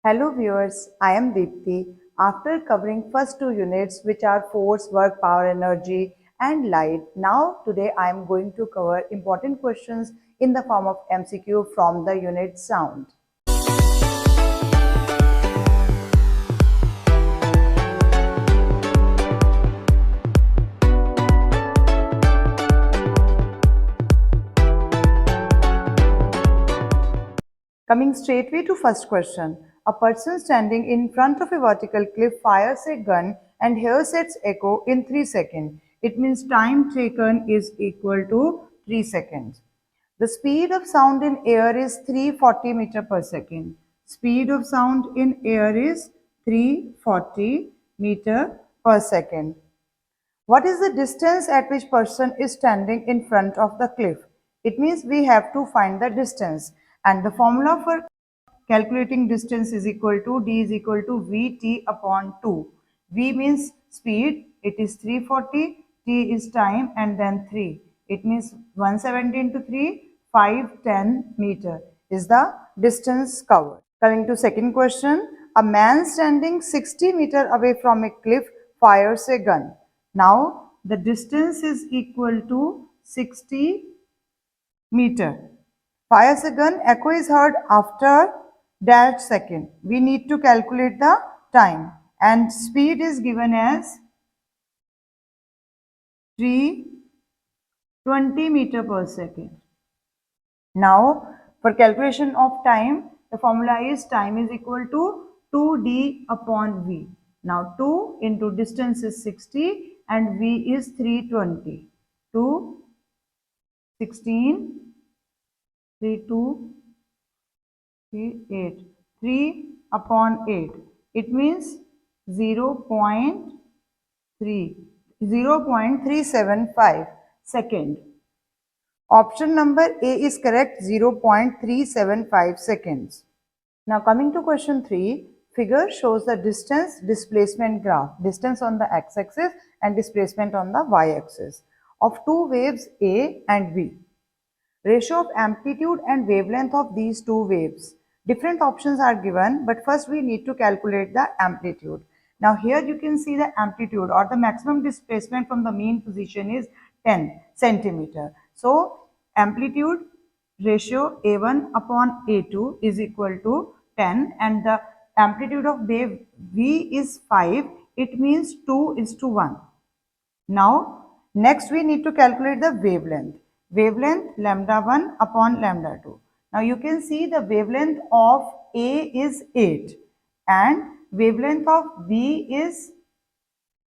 Hello viewers, I am Deepthi. After covering first two units which are force, work, power, energy and light, now today I am going to cover important questions in the form of MCQ from the unit sound. Coming straightway to first question. A person standing in front of a vertical cliff fires a gun and hears its echo in 3 seconds. It means time taken is equal to 3 seconds. The speed of sound in air is 340 meter per second. Speed of sound in air is 340 meter per second. What is the distance at which person is standing in front of the cliff? It means we have to find the distance, and the formula for calculating distance is equal to d is equal to vt upon 2. V means speed, it is 340, t is time and then 3. It means 170 into 3, 510 meter is the distance covered. Coming to second question, a man standing 60 meter away from a cliff fires a gun. Now the distance is equal to 60 meter. Fires a gun, echo is heard after dash second. We need to calculate the time and speed is given as 320 meter per second. Now for calculation of time, the formula is time is equal to 2d upon v. Now 2 into distance is 60 and v is 320. 2, 16, 3, 2, 3, 8. 3 upon 8. It means 0.375 second. Option number A is correct, 0.375 seconds. Now coming to question 3, figure shows the distance displacement graph, distance on the x-axis and displacement on the y-axis of two waves A and B. Ratio of amplitude and wavelength of these two waves. Different options are given, but first we need to calculate the amplitude. Now here you can see the amplitude or the maximum displacement from the mean position is 10 centimeter. So amplitude ratio A1 upon A2 is equal to 10 and the amplitude of wave V is 5. It means 2 is to 1. Now next we need to calculate the wavelength. Wavelength lambda 1 upon lambda 2. Now you can see the wavelength of A is 8 and wavelength of B is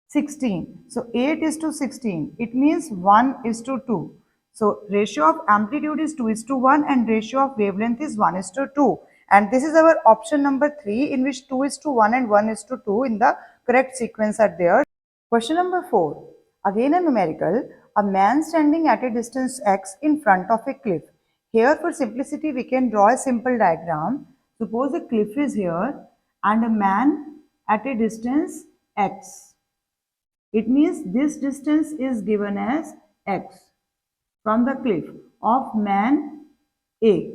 16. So 8 is to 16. It means 1 is to 2. So ratio of amplitude is 2 is to 1 and ratio of wavelength is 1 is to 2. And this is our option number 3 in which 2 is to 1 and 1 is to 2 in the correct sequence are there. Question number 4. Again a numerical. A man standing at a distance x in front of a cliff. Here for simplicity we can draw a simple diagram. Suppose a cliff is here and a man at a distance x. It means this distance is given as x from the cliff of man A.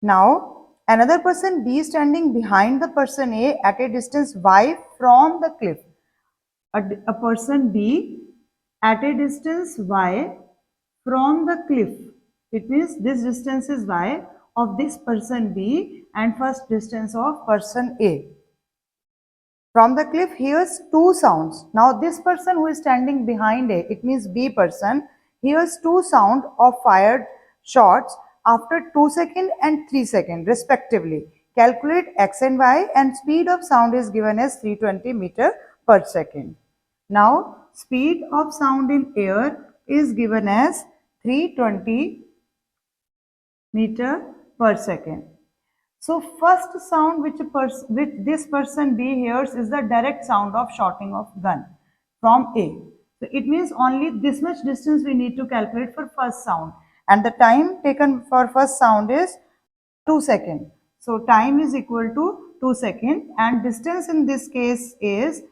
Now another person B standing behind the person A at a distance y from the cliff. A person B at a distance y from the cliff. It means this distance is y of this person B and first distance of person A. From the cliff hears two sounds. Now this person who is standing behind A, it means B person, hears two sound of fired shots after 2 seconds and 3 seconds respectively. Calculate x and y and speed of sound is given as 320 meter per second. Now speed of sound in air is given as 320 meter per second. So first sound which this person B hears is the direct sound of shotting of gun from A. So it means only this much distance we need to calculate for first sound and the time taken for first sound is 2 seconds. So time is equal to 2 seconds and distance in this case is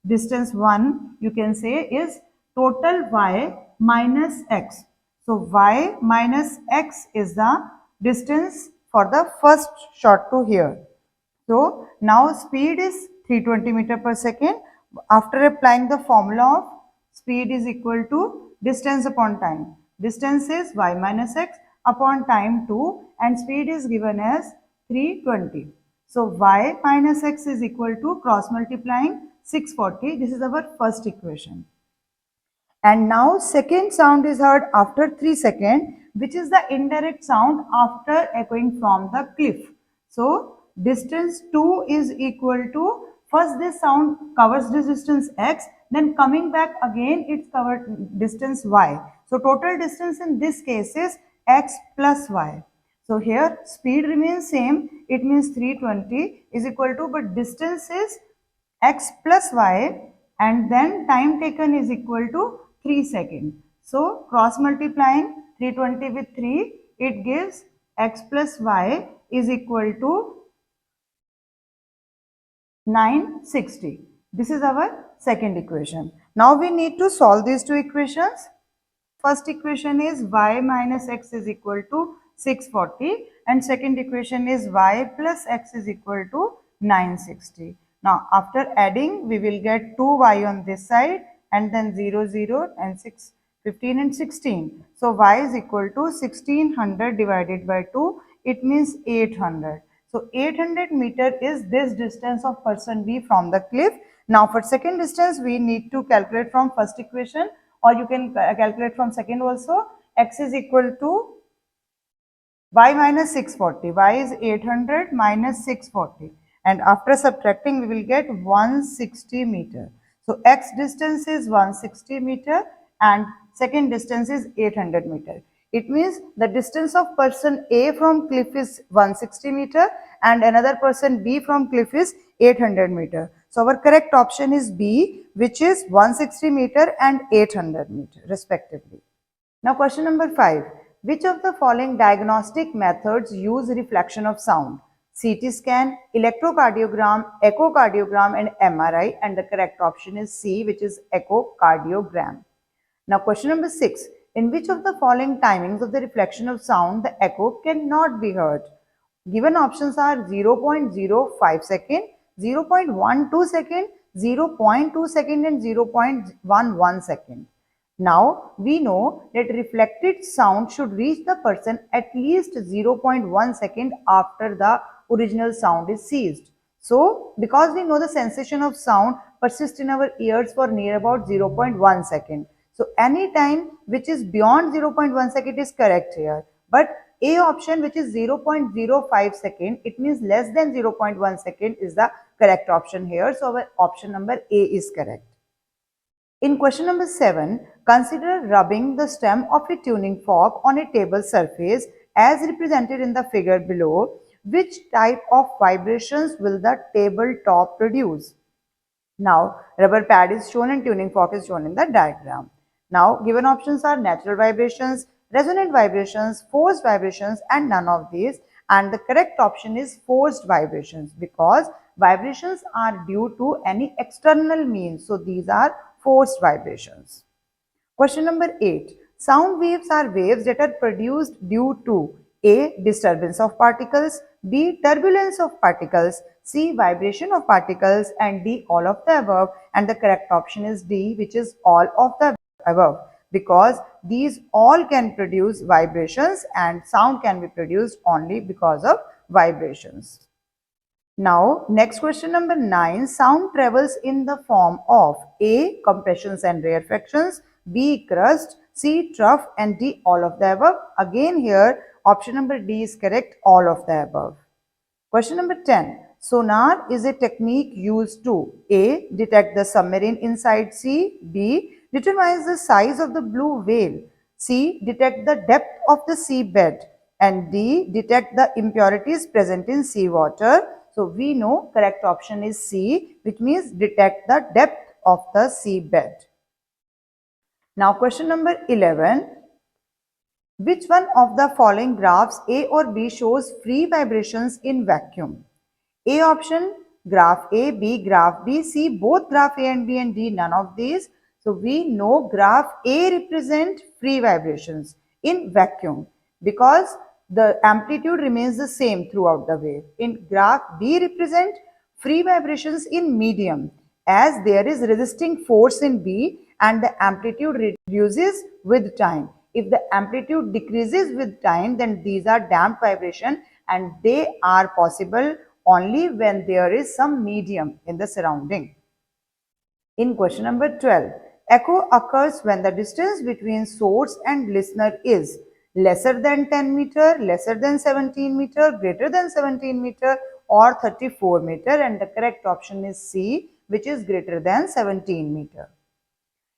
distance 1 you can say is total y minus x. So y minus x is the distance for the first shot to here. So now speed is 320 meter per second. After applying the formula of speed is equal to distance upon time. Distance is y minus x upon time 2 and speed is given as 320. So y minus x is equal to cross multiplying 640. This is our first equation. And now second sound is heard after 3 seconds, which is the indirect sound after echoing from the cliff. So distance 2 is equal to, first this sound covers this distance x, then coming back again it's covered distance y. So total distance in this case is x plus y. So here speed remains same, it means 320 is equal to, but distance is x plus y and then time taken is equal to 3 seconds. So cross multiplying 320 with 3, it gives x plus y is equal to 960. This is our second equation. Now we need to solve these two equations. First equation is y minus x is equal to 640 and second equation is y plus x is equal to 960. Now after adding we will get 2y on this side and then 0, 0 and 6, 15 and 16. So y is equal to 1600 divided by 2, it means 800. So 800 meter is this distance of person B from the cliff. Now for second distance we need to calculate from first equation, or you can calculate from second also. X is equal to y minus 640. Y is 800 minus 640. And after subtracting, we will get 160 meter. So x distance is 160 meter and second distance is 800 meter. It means the distance of person A from cliff is 160 meter and another person B from cliff is 800 meter. So our correct option is B, which is 160 meter and 800 meter respectively. Now question number 5. Which of the following diagnostic methods use reflection of sound? CT scan, electrocardiogram, echocardiogram and MRI, and the correct option is C, which is echocardiogram. Now question number 6. In which of the following timings of the reflection of sound the echo cannot be heard? Given options are 0.05 second, 0.12 second, 0.2 second and 0.11 second. Now we know that reflected sound should reach the person at least 0.1 second after the original sound is ceased. So because we know the sensation of sound persists in our ears for near about 0.1 second. So any time which is beyond 0.1 second is correct here. But A option, which is 0.05 second, it means less than 0.1 second is the correct option here. So our option number A is correct. In question number 7, consider rubbing the stem of a tuning fork on a table surface as represented in the figure below. Which type of vibrations will the tabletop produce? Now, rubber pad is shown and tuning fork is shown in the diagram. Now, given options are natural vibrations, resonant vibrations, forced vibrations and none of these. And the correct option is forced vibrations because vibrations are due to any external means. So, these are forced vibrations. Question number 8. Sound waves are waves that are produced due to A. Disturbance of particles, B. Turbulence of particles, C. Vibration of particles and D. All of the above, and the correct option is D, which is all of the above, because these all can produce vibrations and sound can be produced only because of vibrations. Now, next question number 9. Sound travels in the form of A. Compressions and rarefactions, B. Crust, C. Trough and D. All of the above. Again here, option number D is correct, all of the above. Question number 10. Sonar is a technique used to A. Detect the submarine inside sea, B. Determines the size of the blue whale, C. Detect the depth of the seabed and D. Detect the impurities present in seawater. So we know correct option is C, which means detect the depth of the seabed. Now question number 11. Which one of the following graphs A or B shows free vibrations in vacuum? A option, graph A, B, graph B, C, both graph A and B and D, none of these. So we know graph A represent free vibrations in vacuum because the amplitude remains the same throughout the wave. In graph B represent free vibrations in medium, as there is resisting force in B and the amplitude reduces with time. If the amplitude decreases with time, then these are damped vibration, and they are possible only when there is some medium in the surrounding. In question number 12, echo occurs when the distance between source and listener is lesser than 10 meter, lesser than 17 meter, greater than 17 meter, or 34 meter, and the correct option is C, which is greater than 17 meter.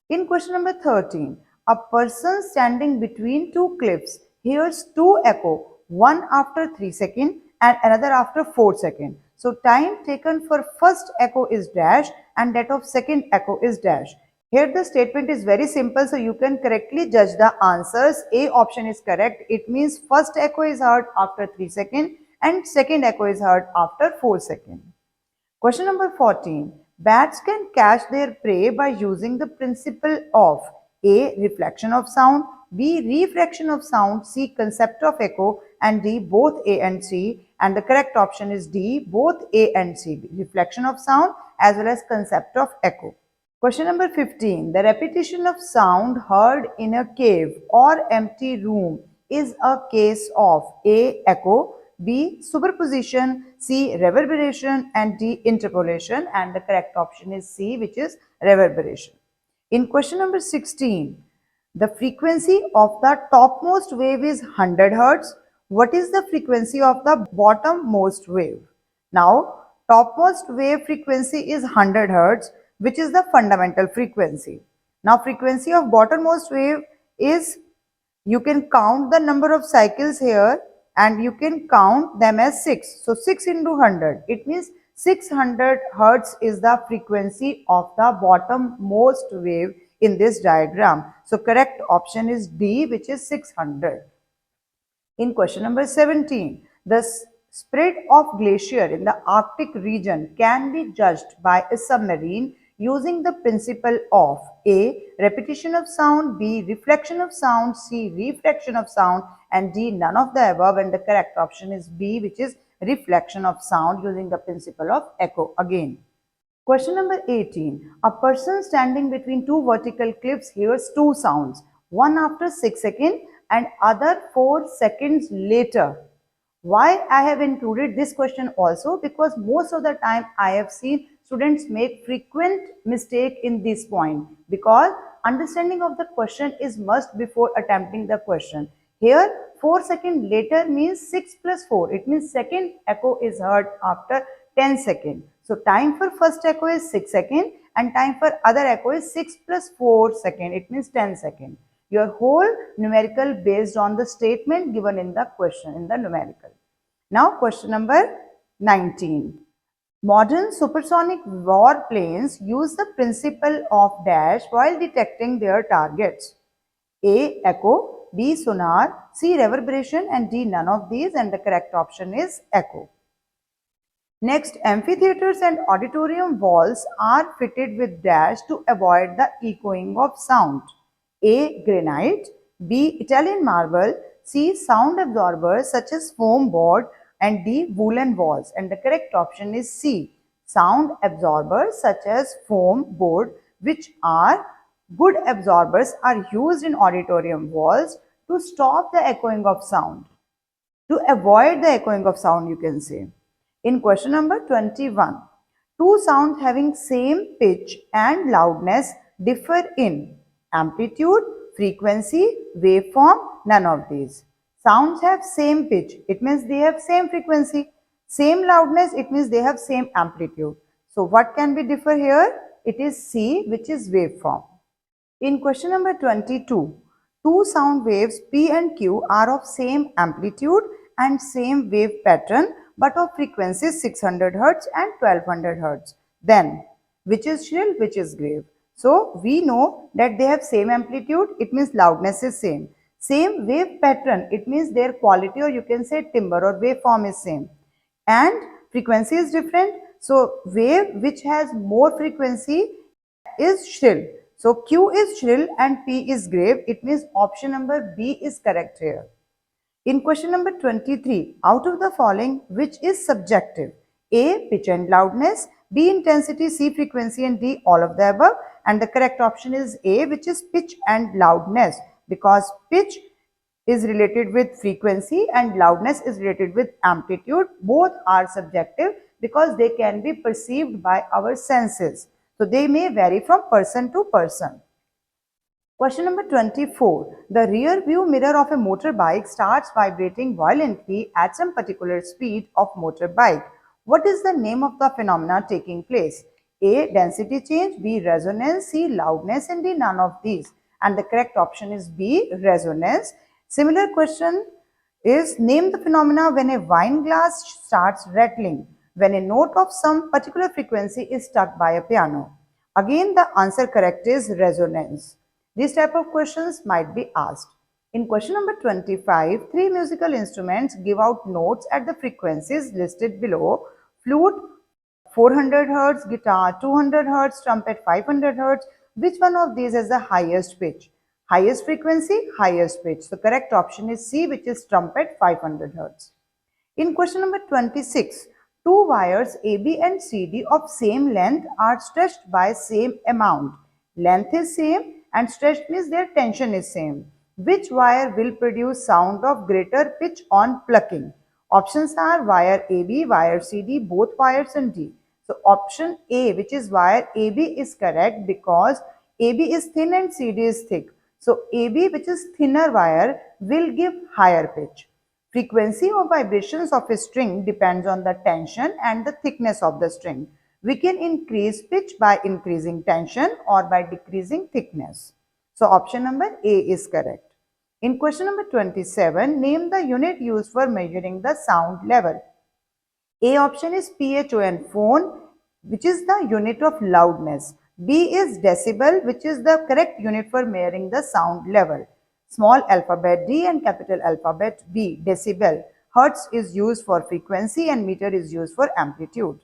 In question number 13, a person standing between two cliffs hears two echo, one after 3 seconds and another after 4 seconds. So time taken for first echo is dash and that of second echo is dash. Here the statement is very simple, so you can correctly judge the answers. A option is correct. It means first echo is heard after 3 seconds and second echo is heard after 4 seconds. Question number 14. Bats can catch their prey by using the principle of A. Reflection of sound, B. Refraction of sound, C. Concept of echo, and D. Both A and C. And the correct option is D. Both A and C. Reflection of sound as well as concept of echo. Question number 15. The repetition of sound heard in a cave or empty room is a case of A. Echo, B. Superposition, C. Reverberation, and D. Interpolation. And the correct option is C, which is reverberation. In question number 16, the frequency of the topmost wave is 100 Hz. What is the frequency of the bottommost wave? Now, topmost wave frequency is 100 Hz, which is the fundamental frequency. Now, frequency of bottommost wave is, you can count the number of cycles here and you can count them as 6. So 6 into 100, it means 600 Hertz is the frequency of the bottommost wave in this diagram. So correct option is D, which is 600. In question number 17, the spread of glacier in the Arctic region can be judged by a submarine using the principle of A. Repetition of sound, B. Reflection of sound, C. Refraction of sound, and D. None of the above, and the correct option is B, which is reflection of sound using the principle of echo again. Question number 18. A person standing between two vertical cliffs hears two sounds, one after 6 seconds and other 4 seconds later. Why I have included this question also? Because most of the time I have seen students make frequent mistake in this point, because understanding of the question is must before attempting the question. Here 4 seconds later means 6 plus 4. It means second echo is heard after 10 seconds. So time for first echo is 6 seconds and time for other echo is 6 plus 4 seconds. It means 10 seconds. Your whole numerical based on the statement given in the question in the numerical. Now question number 19. Modern supersonic warplanes use the principle of dash while detecting their targets. A. Echo, B. Sonar, C. Reverberation, and D. None of these, and the correct option is echo. Next, amphitheaters and auditorium walls are fitted with dash to avoid the echoing of sound. A. Granite, B. Italian marble, C. Sound absorbers such as foam board, and D. Woolen walls. And the correct option is C. Sound absorbers such as foam board, which are good absorbers, are used in auditorium walls to stop the echoing of sound. To avoid the echoing of sound, you can say. In question number 21, two sounds having same pitch and loudness differ in amplitude, frequency, waveform, none of these. Sounds have same pitch, it means they have same frequency. Same loudness, it means they have same amplitude. So what can be differ here? It is C, which is waveform. In question number 22, two sound waves P and Q are of same amplitude and same wave pattern but of frequencies 600 Hz and 1200 Hz. Then, which is shrill, which is grave? So, we know that they have same amplitude, it means loudness is same. Same wave pattern, it means their quality, or you can say timbre or waveform is same. And frequency is different. So, wave which has more frequency is shrill. So, Q is shrill and P is grave. It means option number B is correct here. In question number 23, out of the following, which is subjective? A. Pitch and loudness, B. Intensity, C. Frequency, and D. All of the above. And the correct option is A, which is pitch and loudness, because pitch is related with frequency and loudness is related with amplitude. Both are subjective because they can be perceived by our senses. So they may vary from person to person. Question number 24. The rear view mirror of a motorbike starts vibrating violently at some particular speed of motorbike. What is the name of the phenomena taking place? A. Density change, B. Resonance, C. Loudness, and D. None of these. And the correct option is B. Resonance. Similar question is, name the phenomena when a wine glass starts rattling, when a note of some particular frequency is struck by a piano. Again, the answer correct is resonance. These type of questions might be asked. In question number 25, three musical instruments give out notes at the frequencies listed below. Flute 400 Hz, guitar 200 Hz, trumpet 500 Hz. Which one of these has the highest pitch? Highest frequency, highest pitch. The correct option is C, which is trumpet 500 Hz. In question number 26, two wires AB and CD of same length are stretched by same amount. Length is same and stretched means their tension is same. Which wire will produce sound of greater pitch on plucking? Options are wire AB, wire CD, both wires, and D. So option A, which is wire AB, is correct because AB is thin and CD is thick. So AB, which is thinner wire, will give higher pitch. Frequency or vibrations of a string depends on the tension and the thickness of the string. We can increase pitch by increasing tension or by decreasing thickness. So option number A is correct. In question number 27, name the unit used for measuring the sound level. A option is PHON, phone, which is the unit of loudness. B is decibel, which is the correct unit for measuring the sound level. Small alphabet D and capital alphabet B, decibel. Hertz is used for frequency and meter is used for amplitude.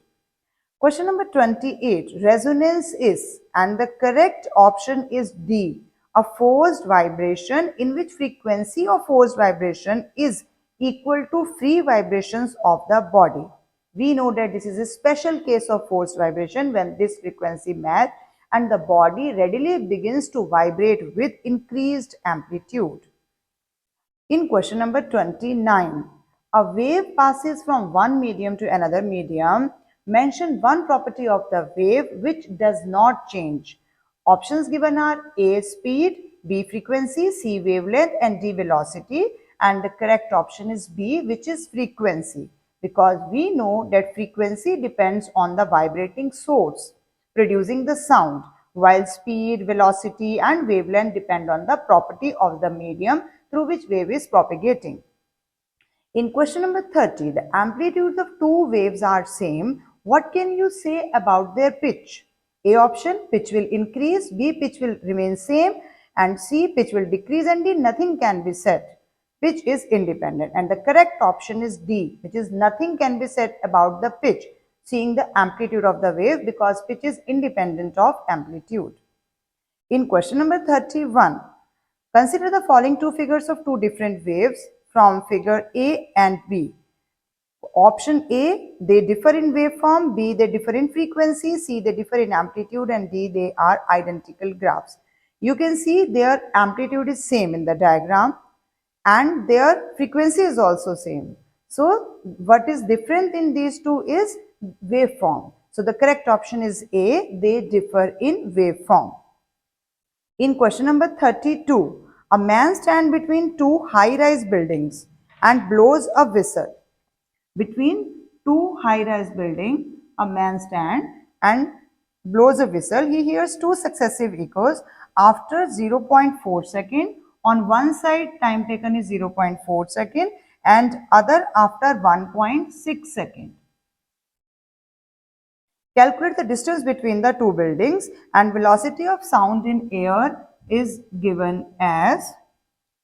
Question number 28, resonance is, and the correct option is D, a forced vibration in which frequency of forced vibration is equal to free vibrations of the body. We know that this is a special case of forced vibration when this frequency matches and the body readily begins to vibrate with increased amplitude. In question number 29, a wave passes from one medium to another medium. Mention one property of the wave which does not change. Options given are A, speed, B, frequency, C, wavelength, and D, velocity. And the correct option is B, which is frequency, because we know that frequency depends on the vibrating source producing the sound, while speed, velocity, and wavelength depend on the property of the medium through which wave is propagating. In question number 30, the amplitudes of two waves are same. What can you say about their pitch? A option, pitch will increase, B, pitch will remain same, and C, pitch will decrease, and D, nothing can be said. Pitch is independent, and the correct option is D, which is nothing can be said about the pitch, seeing the amplitude of the wave, because pitch is independent of amplitude. In question number 31, consider the following two figures of two different waves from figure A and B. Option A, they differ in waveform, B, they differ in frequency, C, they differ in amplitude, and D, they are identical graphs. You can see their amplitude is same in the diagram and their frequency is also same. So what is different in these two is waveform. So the correct option is A, they differ in waveform. In question number 32, a man stands between two high-rise buildings and blows a whistle. Between two high-rise buildings, a man stands and blows a whistle. He hears two successive echoes after 0.4 second. On one side, time taken is 0.4 second and other after 1.6 second. Calculate the distance between the two buildings, and velocity of sound in air is given as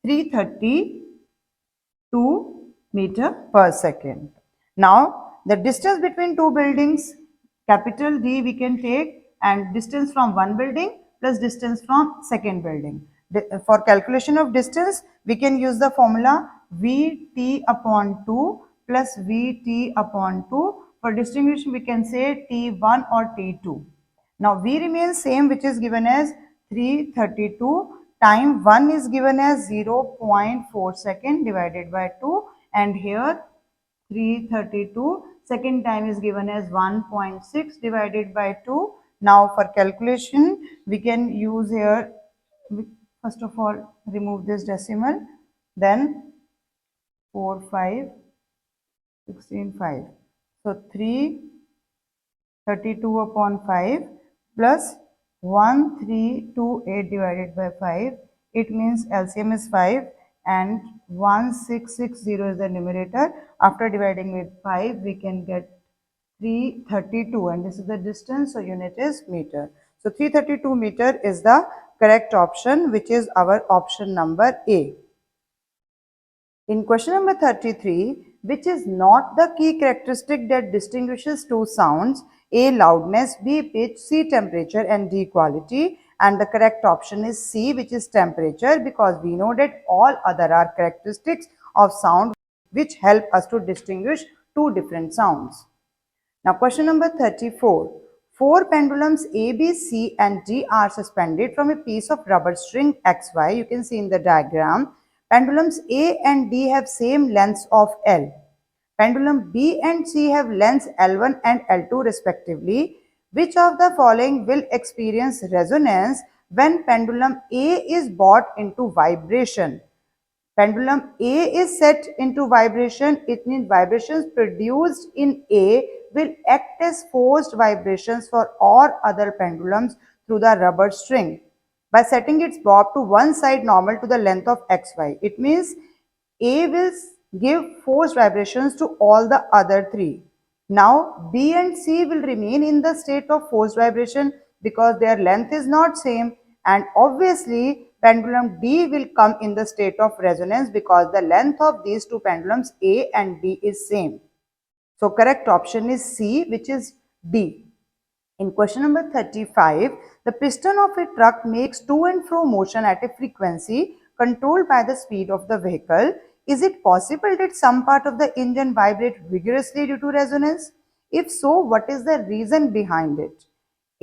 332 meter per second. Now, the distance between two buildings, capital D we can take, and distance from one building plus distance from second building. For calculation of distance, we can use the formula Vt upon 2 plus Vt upon 2. For distinguishing, we can say T1 or T2. Now V remains same, which is given as 332. Time 1 is given as 0.4 second divided by 2, and here 332. Second time is given as 1.6 divided by 2. Now for calculation, we can use here, first of all, remove this decimal, then 4, 5, 16, 5. So 332 upon 5 plus 1328 divided by 5. It means LCM is 5 and 1660 is the numerator. After dividing with 5, we can get 332, and this is the distance, so unit is meter. So 332 meter is the correct option, which is our option number A. In question number 33, which is not the key characteristic that distinguishes two sounds, A. loudness, B. pitch, C. temperature, and D. quality, and the correct option is C, which is temperature, because we know that all other are characteristics of sound which help us to distinguish two different sounds. Now question number 34. Four pendulums A, B, C and D are suspended from a piece of rubber string XY. You can see in the diagram. Pendulums A and D have same lengths of L. Pendulum B and C have lengths L1 and L2 respectively. Which of the following will experience resonance when pendulum A is brought into vibration? Pendulum A is set into vibration. It means vibrations produced in A will act as forced vibrations for all other pendulums through the rubber string by setting its bob to one side normal to the length of XY. It means A will give forced vibrations to all the other three. Now B and C will remain in the state of forced vibration because their length is not same, and obviously pendulum D will come in the state of resonance because the length of these two pendulums A and D is same. So correct option is C, which is D. In question number 35, the piston of a truck makes to and fro motion at a frequency controlled by the speed of the vehicle. Is it possible that some part of the engine vibrate vigorously due to resonance? If so, what is the reason behind it?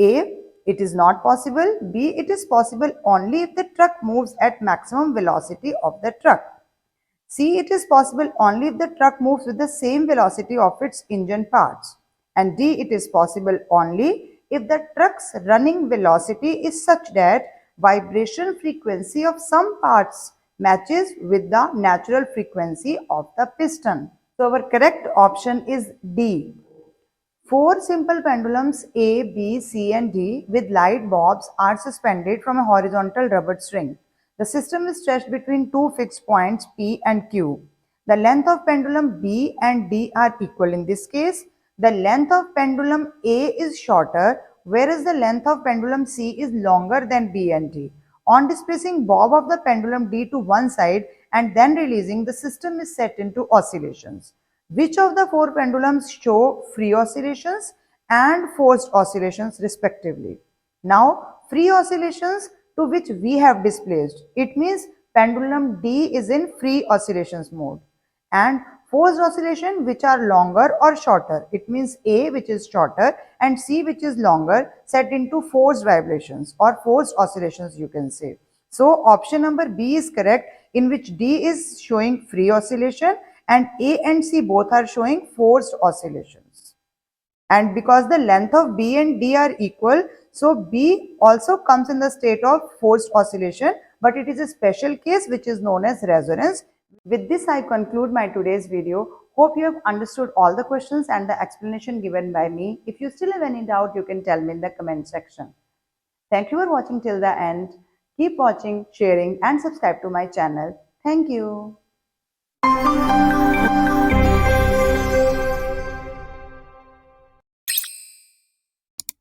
A. It is not possible. B. It is possible only if the truck moves at maximum velocity of the truck. C. It is possible only if the truck moves with the same velocity of its engine parts. And D. It is possible only if the truck's running velocity is such that vibration frequency of some parts matches with the natural frequency of the piston. So our correct option is D. Four simple pendulums A, B, C and D with light bobs are suspended from a horizontal rubber string. The system is stretched between two fixed points P and Q. The length of pendulum B and D are equal in this case. The length of pendulum A is shorter, whereas the length of pendulum C is longer than B and D. On displacing bob of the pendulum D to one side and then releasing, the system is set into oscillations. Which of the four pendulums show free oscillations and forced oscillations respectively? Now, free oscillations to which we have displaced, it means pendulum D is in free oscillations mode, and forced oscillation which are longer or shorter, it means A, which is shorter, and C, which is longer, set into forced vibrations or forced oscillations, you can say. So option number B is correct, in which D is showing free oscillation and A and C both are showing forced oscillations. And because the length of B and D are equal, so B also comes in the state of forced oscillation, but it is a special case which is known as resonance. With this, I conclude my today's video. Hope you have understood all the questions and the explanation given by me. If you still have any doubt, you can tell me in the comment section. Thank you for watching till the end. Keep watching, sharing and subscribe to my channel. Thank you.